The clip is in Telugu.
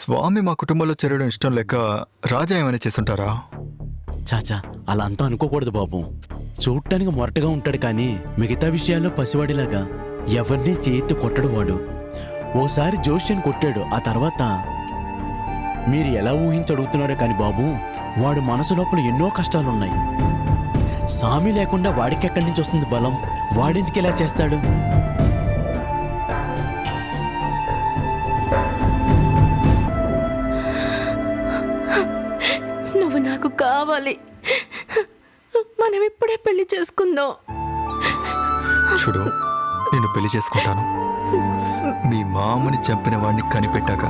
స్వామి మా కుటుంబంలో చేరడం ఇష్టం లేక రాజా ఏమైనా చేస్తుంటారా? చాచా, అలా అంతా అనుకోకూడదు బాబు. చూడటానికి మొరటగా ఉంటాడు కానీ మిగతా విషయాల్లో పసివాడిలాగా ఎవరినీ చేతి కొట్టడు వాడు. ఓసారి జోష్యని కొట్టాడు. ఆ తర్వాత మీరు ఎలా ఊహించి అడుగుతున్నారో కానీ బాబు, వాడు మనసు లోపల ఎన్నో కష్టాలున్నాయి. సామి లేకుండా వాడికి ఎక్కడి నుంచి వస్తుంది బలం? వాడెందుకు ఇలా చేస్తాడు? నువ్వు నాకు కావాలి. మనం ఇప్పుడే పెళ్లి చేసుకుందాం. చూడు, నేను పెళ్లి చేసుకుంటాను. మీ మామని చంపిన వాడిని కనిపెట్టాక